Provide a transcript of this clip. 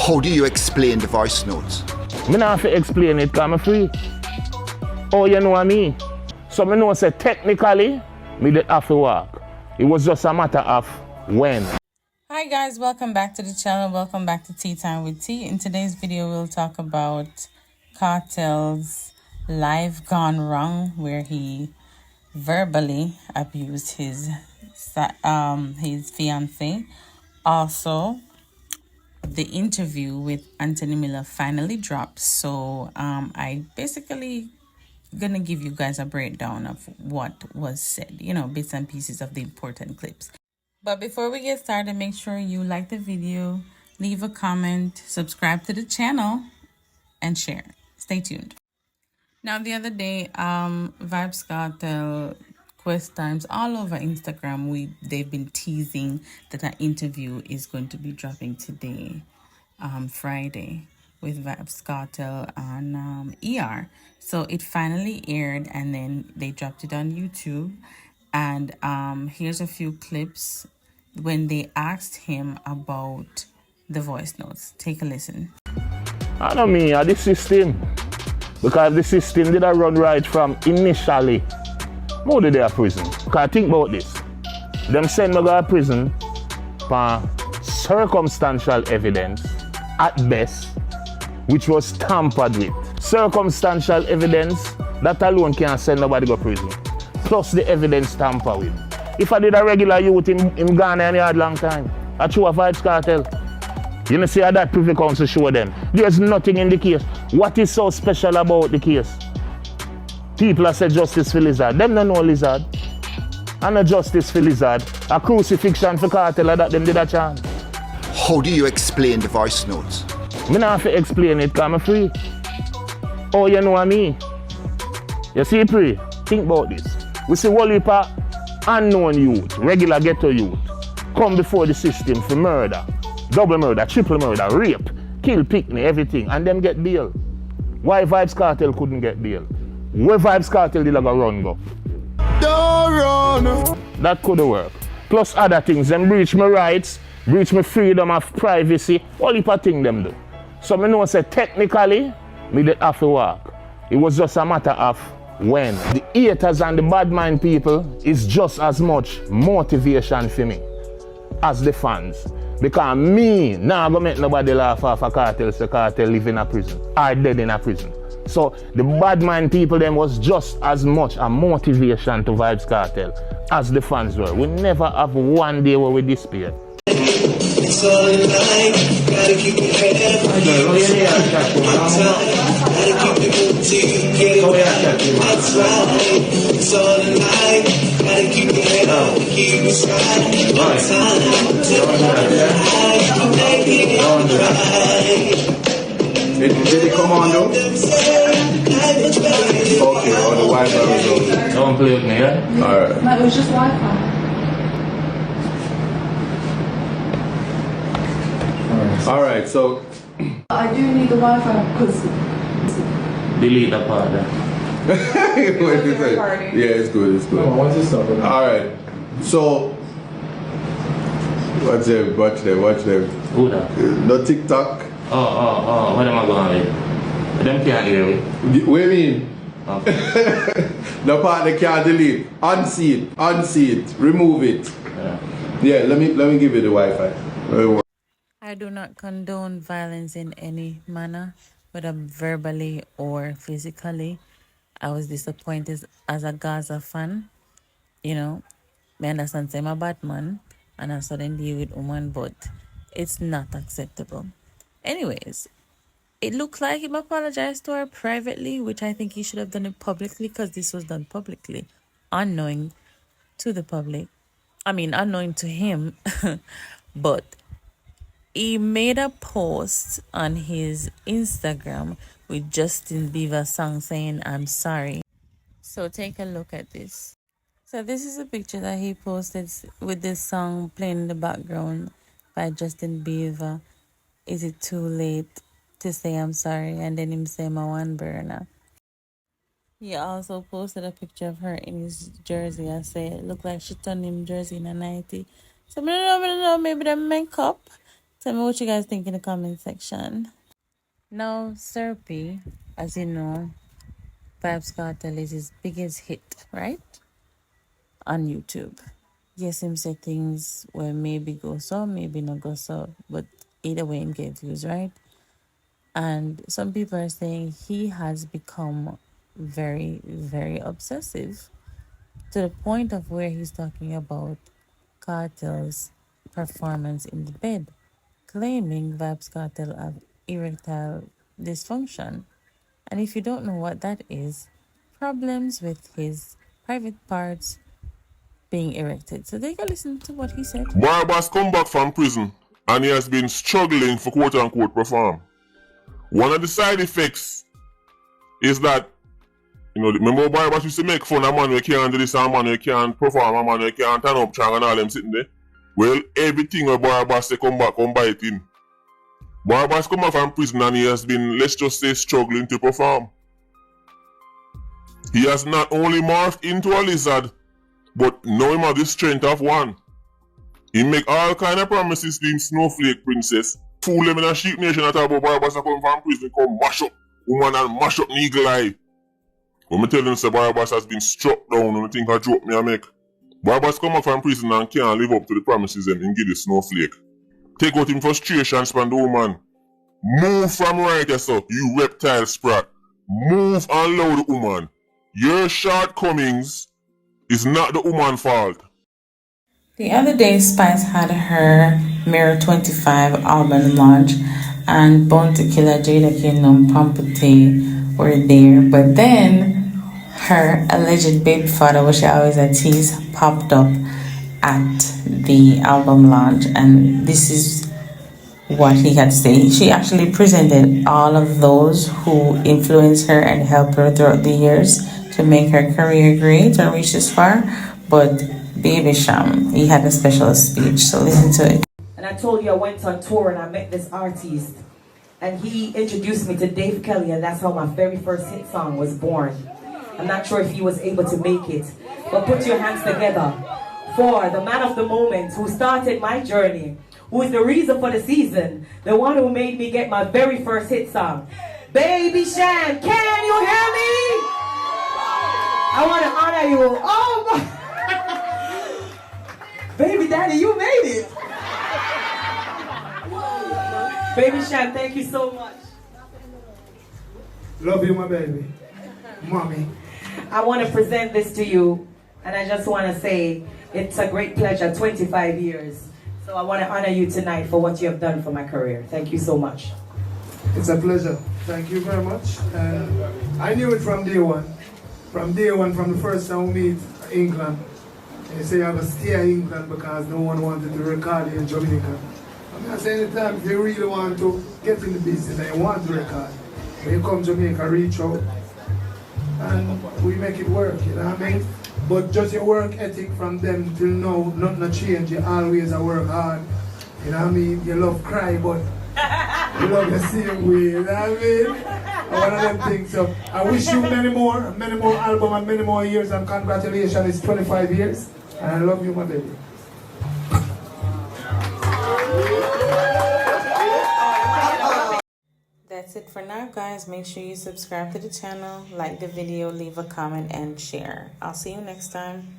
How do you explain the voice notes? Me not have to explain it because I'm free. Oh, you know what I mean? So me know say technically, me did have to walk. It was just a matter of when. Hi guys, welcome back to the channel. Welcome back to Tea Time with Tea. In today's video, we'll talk about Kartel's life gone wrong, where he verbally abused his fiance. Also, the interview with Anthony Miller finally dropped. So I basically gonna give you guys a breakdown of what was said, bits and pieces of the important clips. But before we get started, make sure you like the video, leave a comment, subscribe to the channel, and share. Stay tuned. Now, the other day, Vibes Kartel, Quest Times, all over Instagram, they've been teasing that an interview is going to be dropping today, Friday, with Vibes Kartel on ER. So it finally aired, and then they dropped it on YouTube. And here's a few clips when they asked him about the voice notes. Take a listen. I don't mean the system. Because the system did run right from initially. How did they are prison? Because think about this. Them send me to prison for circumstantial evidence at best, which was tampered with. Circumstantial evidence, that alone can't send nobody to prison. Plus the evidence tampered with. If I did a regular youth in Ghana and had long time, I show a Vibes Kartel. You know, see how that Privy Council show them. There's nothing in the case. What is so special about the case? People have said justice for Lizard. Them don't know Lizard. And a justice for Lizard. A crucifixion for Kartel that them did a chant. How do you explain the voice notes? Me not have to explain it because I'm free. Oh, you know what I mean? You see, Pre, think about this. We see one heap of unknown youth, regular ghetto youth, come before the system for murder. Double murder, triple murder, rape, kill, picnic, everything, and them get bail. Why Vibes Kartel couldn't get bail? Where Vibes Kartel did like a run go? Don't run! That could work. Plus other things, them breach my rights, breach my freedom of privacy, all heap of things them do. So me know say technically, me did have to walk. It was just a matter of when. The haters and the bad mind people is just as much motivation for me as the fans. Because me, now go make nobody laugh off a Kartel, so Kartel live in a prison, or dead in a prison. So the bad mind people them was just as much a motivation to Vibes Kartel as the fans were. We never have one day where we despair. It's all in line, gotta keep it head up. Gotta keep it moving till you get it right. That's right. It's all in line, gotta keep it head up. Keep it straight. One time, make it right. Did it come on though? Okay, on the Wi-Fi was on. Don't play with me, yeah? Alright. No, it was just Wi-Fi. Alright, so I do need the Wi-Fi because Delete that part there. what did you say? Yeah, it's good, it's good. Once it's up. Alright. So watch them. Who that? No TikTok. Oh, what am I going with? Them can't hear me. What do you mean? Okay. The part they can't delete. Unsee it, remove it. Yeah, let me give you the Wi-Fi. I do not condone violence in any manner, whether verbally or physically. I was disappointed as a Gaza fan. I understand I'm a bad man and I suddenly deal with woman, but it's not acceptable. Anyways, it looks like he apologized to her privately, which I think he should have done it publicly because this was done publicly, unknowing to the public. I mean, unknowing to him, but he made a post on his Instagram with Justin Bieber's song saying, "I'm sorry." So take a look at this. So this is a picture that he posted with this song playing in the background by Justin Bieber. Is it too late to say I'm sorry? And then him say my one burner. He also posted a picture of her in his jersey. I say it looked like she turned him jersey in a 90. So I don't know, maybe they make up Tell me what you guys think in the comment section. Now, Serpy, as you know, Vybz Kartel is his biggest hit, right? On YouTube. Yes, him say things where maybe go so, maybe not go so, but either way him get views, right? And some people are saying he has become very, very obsessive to the point of where he's talking about Kartel's performance in the bed, claiming Vybz Kartel have erectile dysfunction. And if you don't know what that is, problems with his private parts being erected. So take a listen to what he said. Barba's come back from prison and he has been struggling for quote unquote perform. One of the side effects is that, remember Barbas used to make fun of man who can't do this and man who can't perform and man who can't turn up chang and all them sitting there? Well, everything where Barbas say come back, come bite him. Barbas come back from prison and he has been, let's just say, struggling to perform. He has not only morphed into a lizard, but now he has the strength of one. He make all kind of promises to him snowflake princess. Fool them in a sheep nation at about Barbas come from prison, come mash up woman and mash up eagle eye. When me tell them say Barbas has been struck down and I think a joke me I make. Barbas come back from prison and can't live up to the promises them and give the snowflake. Take out him frustrations from the woman. Move from right here, so you reptile sprat. Move and allow the woman. Your shortcomings is not the woman's fault. The other day, Spice had her Mirror 25 album launch, and Born to Killer, Jada Kingdom, Pumpty were there. But then her alleged baby father, which she always a tease, popped up at the album launch, and this is what he had to say. She actually presented all of those who influenced her and helped her throughout the years to make her career great and reach this far. But Baby Sham, he had a special speech, so listen to it. And I told you I went on tour and I met this artist, and he introduced me to Dave Kelly, and that's how my very first hit song was born. I'm not sure if he was able to make it, but put your hands together for the man of the moment who started my journey, who is the reason for the season, the one who made me get my very first hit song. Baby Sham, can you hear me? I want to honor you. Oh my. Baby daddy, you made it. Baby Sham, thank you so much. Love you, my baby. Mommy. I want to present this to you, and I just want to say it's a great pleasure, 25 years. So I want to honor you tonight for what you have done for my career. Thank you so much. It's a pleasure. Thank you very much. I knew it from day one. From day one, from the first time we meet England. They say you have to stay in England because no one wanted to record you in Jamaica. I say anytime if you really want to get in the business and you want to record, when you come to Jamaica, reach out and we make it work, you know what I mean? But just your work ethic from them till now, nothing change. You always work hard, you know what I mean? You love cry, but you love the same way, you know what I mean? One of them things. So I wish you many more albums and many more years, and congratulations, it's 25 years. And I love you, my baby. That's it for now, guys. Make sure you subscribe to the channel, like the video, leave a comment, and share. I'll see you next time.